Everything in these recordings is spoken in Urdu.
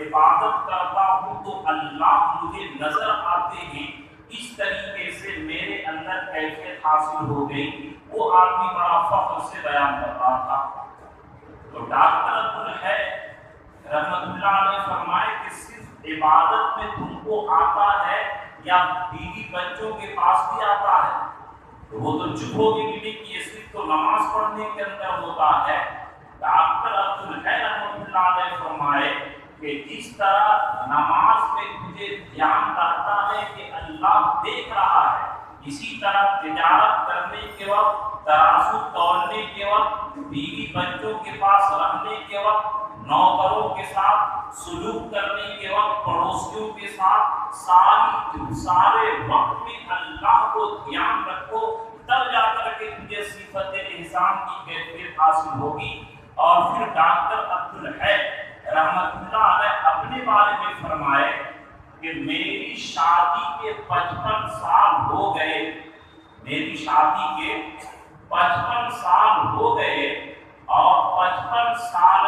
عبادت کرتا ہوں تو اللہ مجھے نظر آتے ہیں، اس طریقے سے میرے اندر کیفیت حاصل ہو گئی۔ وہ آدمی بڑا فخر سے بیان کر رہا تھا۔ تو ڈاکٹر عبدالحی رحمت اللہ علیہ فرمائے کہ صرف عبادت میں تم کو آتا ہے یا بیوی بچوں کے پاس بھی آتا ہے؟ تو وہ تو چپ ہو گئی کہ یہ صرف تو نماز پڑھنے کے اندر ہوتا ہے۔ ڈاکٹر عبدالحی رحمت اللہ علیہ فرمائے کہ جس طرح نماز میں تجھے دھیان رہتا ہے کہ اللہ دیکھ رہا ہے، اسی طرح تجارت کرنے کے وقت، ترازو تولنے کے وقت، بیوی بچوں کے پاس رہنے کے وقت، نوکروں کے ساتھ سلوک کرنے کے وقت، پڑوسیوں کے ساتھ سارے وقت میں اللہ کو دھیان رکھو، تب جا کر کے تجھے صفت احسان کی کیفیت حاصل ہوگی۔ اور پھر ڈاکٹر عبدالحی رحمت اللہ علیہ اپنے بارے میں فرمائے کہ میری شادی کے 55 سال ہو گئے، میری شادی کے 55 سال ہو گئے، اور 55 سال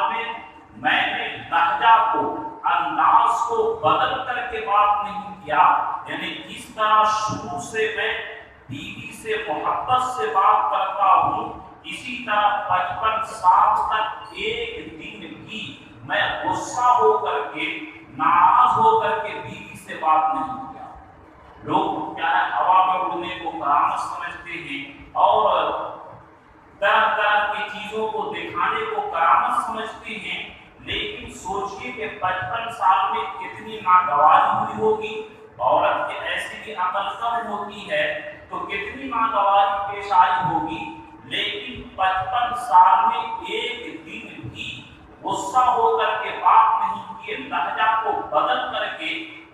میں نے لہجہ کو، انداز کو بدل کر کے بات نہیں کیا، یعنی جس طرح شروع سے میں بیوی سے محبت سے بات کرتا ہوں، اسی طرح 55 سال تک ایک دن بھی میں غصہ ہو کر کے، ناراض ہو کر کے بیوی سے بات نہیں کیا۔ لوگ کیا ہے ہوا میں اڑنے کو کرامت سمجھتے ہیں اور طرح طرح کی چیزوں کو دکھانے کو کرامت سمجھتے ہیں، لیکن سوچئے کہ 55 سال میں کتنی ناگواری ہوئی ہوگی۔ عورت کے ایسی بھی عقل کم ہوتی ہے تو کتنی ناگواری پیش آئی ہوگی، لیکن 55 سال میں ایک دن بھی غصہ ہو کر کے بات نہیں کیے، لہجہ کو بدل کر کے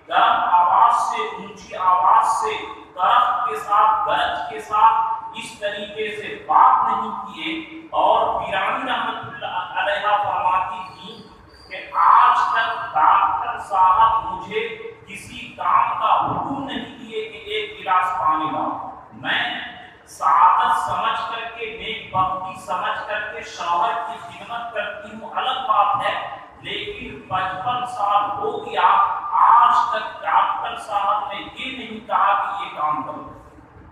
گرم آواز سے، اونچی آواز سے، درخت کے ساتھ، گرج کے ساتھ اس طریقے سے بات نہیں کیے۔ اور پیرانی رحمت اللہ علیہ فرماتی تھی کہ آج تک ڈاکٹر صاحب مجھے کسی کام کا حکم نہیں دیے کہ ایک گلاس پانی لاؤ، میں سعادت سمجھ کر کے، نیک بختی سمجھ کر کے شوہر کی خدمت کرتی ہوں، الگ بات ہے، لیکن 55 سال ہو گیا، آج تک ڈاکٹر صاحب نے یہ نہیں کہا کہ یہ کام کرو۔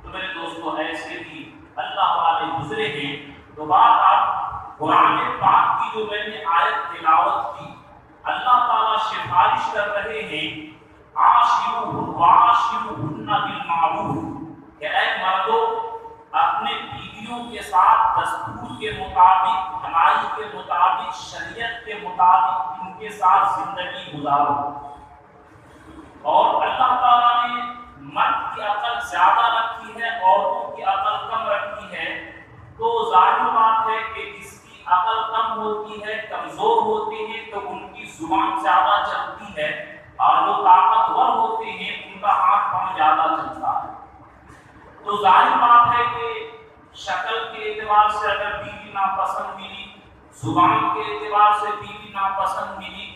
تو میرے دوستو ایسے بھی اللہ والے گزرے ہیں۔ تو بات آپ قرآن پاک کی جو میں نے آیت تلاوت کی، اللہ تعالیٰ سفارش کر رہے ہیں عاشروہن بالمعروف، کہ اے مردو اپنے بیویوں کے ساتھ دستور کے مطابق، بھلائی کے مطابق، شریعت کے مطابق ان کے ساتھ زندگی گزارو۔ اور اللہ تعالیٰ نے مرد کی عقل زیادہ رکھی ہے، عورتوں کی عقل کم رکھی ہے، تو ظاہر بات ہے کہ جس کی عقل کم ہوتی ہے، کمزور ہوتے ہیں، تو ان کی زبان زیادہ چلتی ہے، اور جو طاقتور ہوتے ہیں ان کا ہاتھ پاؤں زیادہ چلتا ہے۔ تو ظاہر بات ہے کہ شکل کے اعتبار سے اگر بیوی ناپسند ملی، زبان کے اعتبار سے بیوی ناپسند ملی،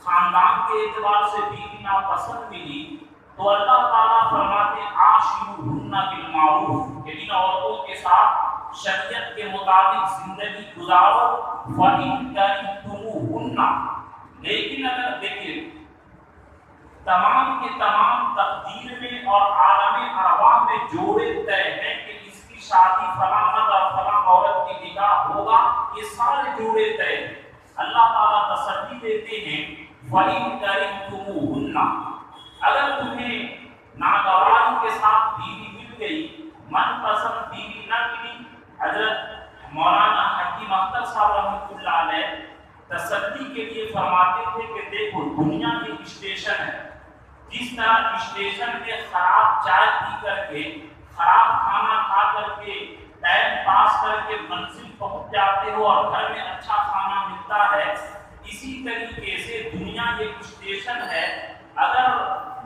خاندان کے اعتبار سے بیوی ناپسند ملی، تو اللہ تعالیٰ فرماتے ہیں عاشروہن بالمعروف، کہ ان عورتوں کے ساتھ شریعت کے مطابق زندگی گزارو۔ فَإِن كَرِهْتُمُوهُنَّ، لیکن اگر دیکھیں تمام کے تمام تقدیر میں اور عالم ارواح میں جوڑے طے ہیں کہ اس کی شادی فلاں مرد اور فلاں عورت کی نکاح ہوگا، یہ سارے جوڑے طے ہیں۔ اللہ تعالیٰ تسلی دیتے ہیں فَإِن كَرِهْتُمُوهُنَّ، اگر تمہیں ناگواری کے ساتھ بیوی مل گئی، من پسند بیوی نہ ملی، حضرت مولانا حکیم اختر صاحب رحمۃ اللہ علیہ تسلی کے لیے فرماتے تھے کہ دیکھو دنیا ایک اسٹیشن ہے، جس طرح اسٹیشن پہ خراب چائے پی کر کے، خراب کھانا کھا کر کے، ٹائم پاس کر کے منزل پہنچ جاتے ہو اور گھر میں اچھا کھانا ملتا ہے، اسی طریقے سے دنیا ایک اسٹیشن ہے۔ اگر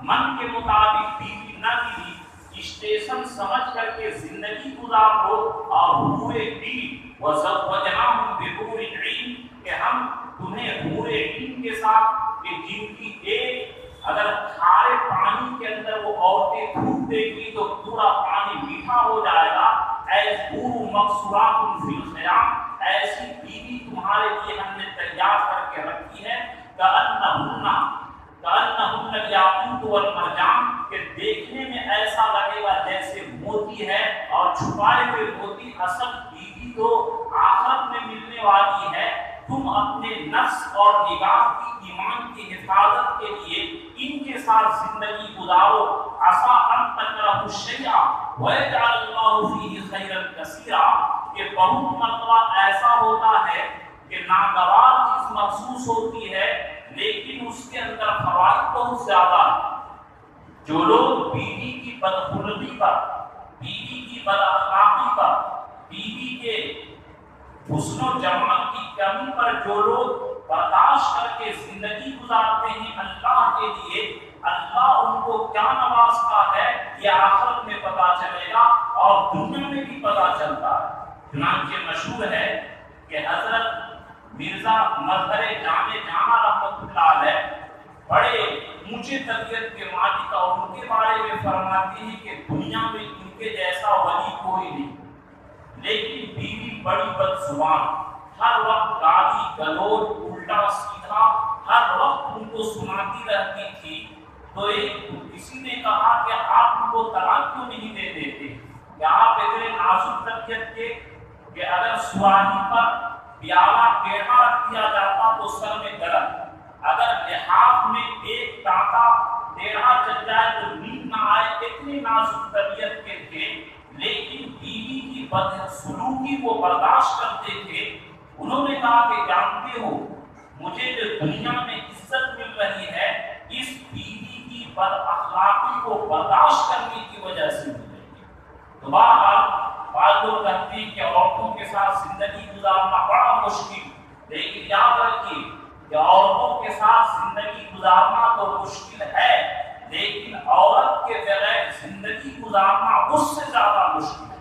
من کے مطابق بیوی نہ ملی، اسٹیشن سمجھ کر کے زندگی گزار لو، اور حورِ عین وزوجناہم بحور عین، کہ ہم تمہیں حور عین کے ساتھ، کہ جن کی ایک اگر کھارے پانی کے اندر وہ عورتیں پھونک دے گی تو پورا پانی میٹھا ہو جائے گا، حور مقصورات فی الخیام، ایسی بیوی تمہارے لیے ہم نے تیار کر کے رکھی ہے، کأنہن والمرجان کہ دیکھنے میں ایسا لگے گا جیسے موتی ہے، اور چھپائے ہوئے موتی اصل بیوی تو آخرت میں ملنے والی ہے۔ تم اپنے نفس اور نگاہ کی ایمان کی حفاظت کے لیے ان کے ساتھ زندگی گزارو۔ عسیٰ ان تکرہوا شیئا ویجعل اللہ فیہ خیرا کثیرا کہ بہت مرتبہ ایسا ہوتا ہے کہ ناگوار چیز محسوس ہوتی ہے لیکن اس کے اندر فوائد بہت زیادہ ہے۔ جو لوگ بیوی کی بدخلقی پر، بیوی کی بد اخلاقی پر، بیوی کے حسن و جمال کی کمی پر جو لوگ برداشت کر کے زندگی گزارتے ہیں اللہ کے لیے، اللہ ان کو کیا نوازتا ہے یہ آخرت میں پتا چلے گا اور دنیا میں بھی پتا چلتا ہے۔ چنانچہ مشہور ہے کہ حضرت مرزا مظہر جامع رحمۃ اللہ علیہ بڑے اونچے طبیعت کے مالک اور ان کے بارے میں فرماتے ہیں کہ دنیا میں ان کے جیسا ولی کوئی نہیں، لیکن بیوی بڑی بدزبان، ہر وقت گالی گلوچ الٹا سیدھا ہر وقت ان کو سناتی رہتی تھی۔ تو کسی نے کہا کہ آپ ان کو طلاق کیوں نہیں دے دیتے کہ آپ اتنے نازک طبیعت کے کہ اگر سراہی پر پیالہ ٹیڑھا رکھ دیا جاتا تو سر میں درد، اگر لحاف میں ایک ٹانکا ٹیڑھا چل جائے تو نیند نہ آئے، اتنے نازک طبیعت کے تھے لیکن بیوی کی بدسلوکی کو برداشت کرتے تھے۔ انہوں نے کہا کہ جانتے ہو مجھے جو دنیا میں عزت مل رہی ہے اس بیوی کی بد اخلاقی کو برداشت کرنے کی وجہ سے مل رہی ہے۔ تو بہرحال بعض لوگ کہتے ہیں کہ عورتوں کے ساتھ زندگی گزارنا بڑا مشکل، لیکن یاد رکھیے کہ عورتوں کے ساتھ زندگی گزارنا تو مشکل ہے لیکن عورت کے بغیر زندگی گزارنا اس سے زیادہ مشکل ہے۔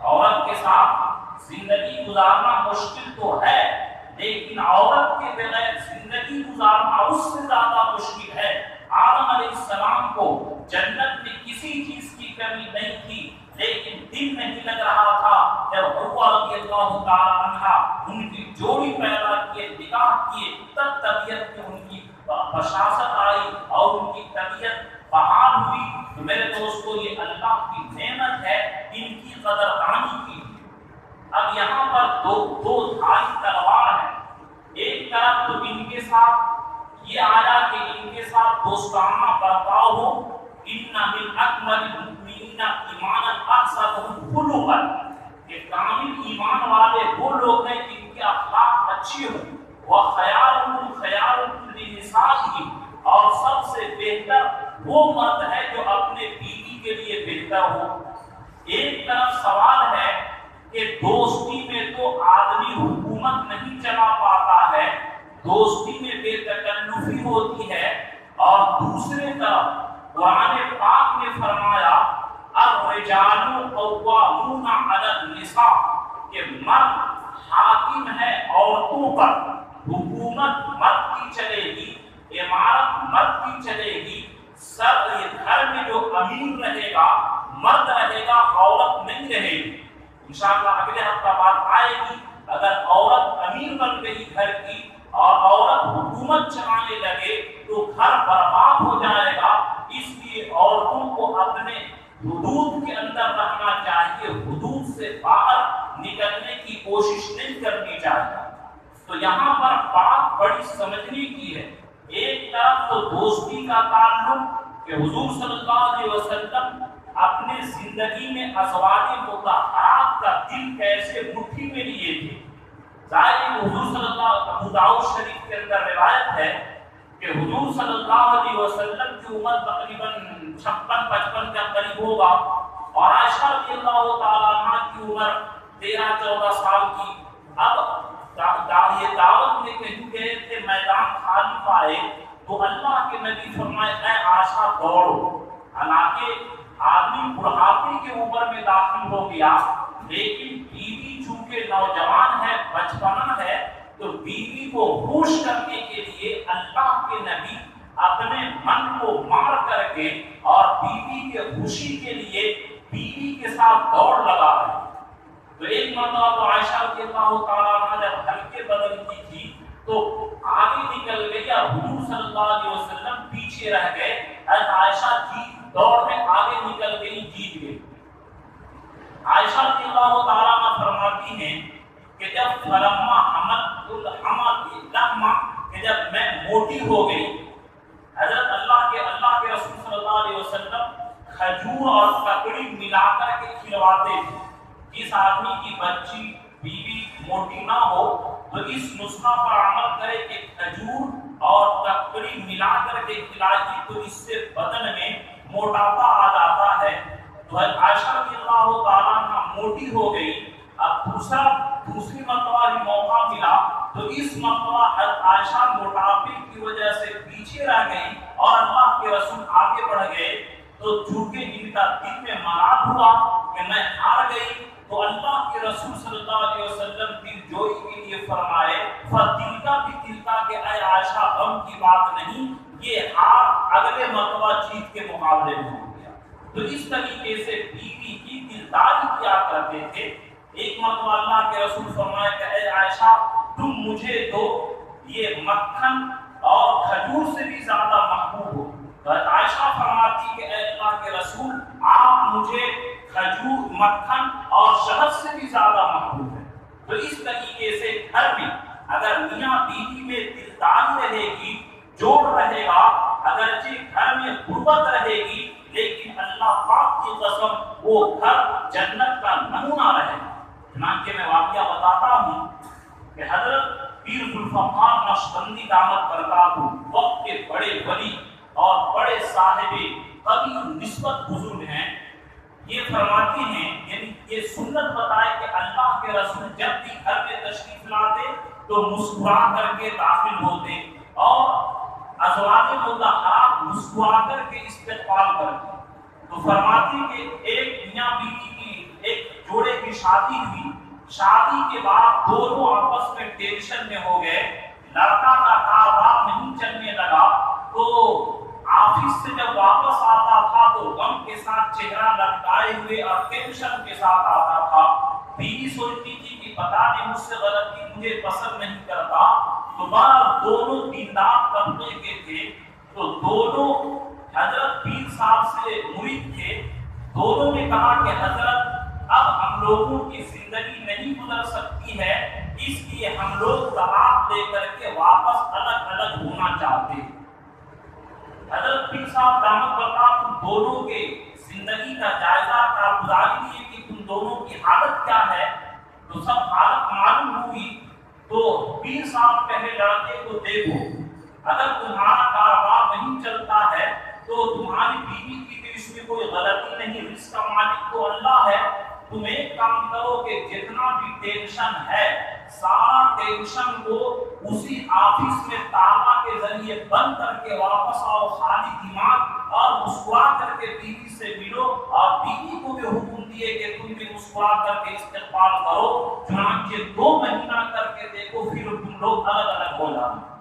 عورت کے ساتھ زندگی گزارنا مشکل تو ہے لیکن عورت کے بغیر زندگی گزارنا اس سے زیادہ مشکل ہے۔ آدم علیہ السلام کو جنت میں کسی چیز کی کمی نہیں تھی لیکن دل نہیں لگ رہا تھا جب حوا رضی اللہ تعالی عنہا ان کی جوڑی پیدا کیے، نکاح کیے، تب طبیعت میں ان کی بشاشت آئی اور ان کی طبیعت بحال ہوئی۔ تو میرے دوستو یہ اللہ کی نعمت ہے، ان کی قدردانی کی۔ اب یہاں پر دو دھاری تلوار ہے، ایک طرف تو ان کے ساتھ یہ آیا کہ ان کے ساتھ دوستانہ برتاؤ ہو، ان من اکمل المؤمنین ایمانا احسنهم خلقا کہ کامل ایمان والے وہ لوگ ہیں جن کے اخلاق اچھے ہوں، وخیارهم خیارهم لنسائهم اور سب سے بہتر وہ مرد ہے جو اپنے بیوی کے لیے بہتر ہو۔ ایک طرف سوال ہے کہ دوستی میں تو آدمی حکومت نہیں چلا پاتا ہے، دوستی میں بے تکلفی ہوتی ہے، اور دوسرے طرف قرآن پاک نے فرمایا الرجال قوامون علی النساء کہ مرد حاکم ہے عورتوں پر، حکومت مرد کی چلے گی، عمارت مرد کی چلے گی، سب گھر میں جو امیر رہے گا مرد رہے گا، عورت نہیں رہے گی۔ انشاءاللہ اگلے ہفتہ بات آئے گی، اگر عورت امیر بن گئی گھر کی اور عورت حکومت چلانے لگے تو گھر برباد ہو جائے گا۔ اس لیے عورتوں کو اپنے حدود کے اندر رہنا چاہیے، حدود سے باہر نکلنے کی کوشش نہیں کرنی چاہیے۔ تو یہاں پر بات بڑی سمجھنے کی ہے۔ ایک طرف تو دوستی کا تعلق کہ حضور صلی اللہ علیہ وسلم اپنے زندگی میں ازواج مطہرات کا دل کیسے مٹھی میں لیے تھے۔ ظاہر حضور صلی اللہ ابو داؤد شریف کے اندر روایت ہے کہ حضور صلی اللہ علیہ وسلم کی عمر تقریباً 56-55 کے قریب ہوگا اور عائشہ رضی اللہ تعالیٰ عنہ کی عمر 13-14 سال کی۔ اب یہ دعوت میں کہیں گئے تھے، میدان خالی پائے تو اللہ کے نبی فرمائے اے عائشہ دوڑو۔ حالانکہ آدمی بڑھاپے کی عمر میں داخل ہو گیا لیکن بیوی چونکہ نوجوان ہے، بچپنا ہے، تو بیوی کو خوش کرنے کے لیے اللہ کے نبی اپنے من کو مار کر کے اور بیوی کے خوشی کے لیے بیوی کے ساتھ دوڑ لگا رہے۔ تو ایک مرتبہ تو عائشہ رضی اللہ تعالیٰ عنہ جب ہلکے بدن کی تھی تو آگے نکل گئی اور حضور صلی اللہ علیہ وسلم پیچھے رہ گئے۔ عائشہ جیت دوڑ میں آگے نکل گئی، جیت گئی۔ عائشہ رضی اللہ تعالیٰ عنہ فرماتی ہیں کہ جب فلما حملت الحمل کہ جب میں موٹی ہو گئی، حضرت اللہ کے رسول صلی اللہ علیہ وسلم کھجور اور ککڑی ملا کر کے کھلواتے تھے۔ جس آدمی کی بچی بیوی موٹی نہ ہو تو اس نسخہ پر عمل کرے کہ کھجور اور ککڑی ملا کر کے کھلائے تو اس سے بدن میں موٹاپا آ جاتا ہے۔ تو عائشہ رضی اللہ تعالیٰ عنہ موٹی ہو گئی۔ اب دوسری مرتبہ بھی موقع ملا تو اس مرتبہ عائشہ موٹاپے کی وجہ سے پیچھے رہ گئی اور اللہ کے رسول آگے بڑھ گئے، تو چونکہ ان کا دل میں مراد ہوا کہ میں ہار گئی، تو اللہ کے رسول صلی اللہ علیہ وسلم دل جوئی کے لیے فرمائے فَتِلْكَ بِتِلْكَ کہ اے عائشہ غم کی بات نہیں، یہ ہار اگلے مرتبہ جیت کے مقابلے میں ہو گیا۔ تو اس طریقے سے بیوی کی دلداری کیا کرتے تھے۔ ایک مرتبہ اللہ کے رسول فرمائے کہ اے عائشہ تم مجھے دو، یہ مکھن اور کھجور سے بھی زیادہ محبوب ہو۔ تو عائشہ فرماتی کہ اے اللہ کے رسول آپ مجھے کھجور، مکھن اور شہد سے بھی زیادہ محبوب ہے۔ تو اس طریقے سے گھر میں اگر میاں بیوی میں دلداری رہے گی، جوڑ رہے گا، اگرچہ گھر میں غربت رہے گی لیکن اللہ پاک کی قسم وہ گھر جنت کا نمونہ رہے گا۔ چنانچہ میں واقعہ بتاتا ہوں کہ حضرت پیر ذوالفقار نقشبندی دامت برکاتہ وقت کے بڑے ولی اور بڑے صاحب قدر نسبت بزرگ ہیں، یہ فرماتے ہیں، یعنی یہ سنت بتائے کہ اللہ کے رسول جب بھی گھر میں تشریف لاتے تو مسکرا کر کے داخل ہوتے اور ازواج مطہرات مسکرا کر کے استقبال کرتے۔ تو فرماتے کہ ایک میاں بیوی کی ایک جوڑے کی شادی ہوئی، شادی کے بعد دونوں آپس میں ٹینشن میں ہو گئے، لڑکا کا کاروبار نہیں چلنے لگا، تو آفس سے جب واپس آتا تھا تو غم کے ساتھ چہرہ لٹکائے ہوئے اور ٹینشن کے ساتھ آتا تھا۔ بیوی سوچتی تھی کہ پتہ نہیں مجھ سے غلطی، مجھے پسند نہیں کرتا۔ تو بہرحال دونوں دیندار طبقے کے تھے، تو دونوں حضرت پیر صاحب سے مرید تھے۔ دونوں نے کہا کہ حضرت اب ہم لوگوں کی زندگی نہیں گزر سکتی ہے، اس لیے ہم لوگ طلاق دے کر کے واپس الگ الگ ہونا چاہتے ہیں۔ حضرت پیر صاحب دامت برکاتہ دونوں کے زندگی کا جائزہ کارگزاری لیے کہ تم دونوں کی حالت کیا ہے، تو سب حالت معلوم ہوئی۔ تو پیر صاحب کہے لڑکے کو دیکھو، اگر تمہارا کاروبار نہیں چلتا ہے تو تمہاری بیوی کی بھی اس میں کوئی غلطی نہیں، رزق کا مالک تو اللہ ہے۔ تم ایک کام کرو کہ جتنا بھی ٹینشن ہے سارا ٹینشن کو اسی آفس میں تالا کے ذریعے بند کر کے واپس آؤ خالی دماغ، اور مسکرا کر کے بیوی سے ملو، اور بیوی کو بھی حکم دیے کہ تم بھی مسکرا کر کے استقبال کرو۔ چنانچہ 2 مہینہ کر کے دیکھو، پھر تم لوگ الگ الگ ہو جانا۔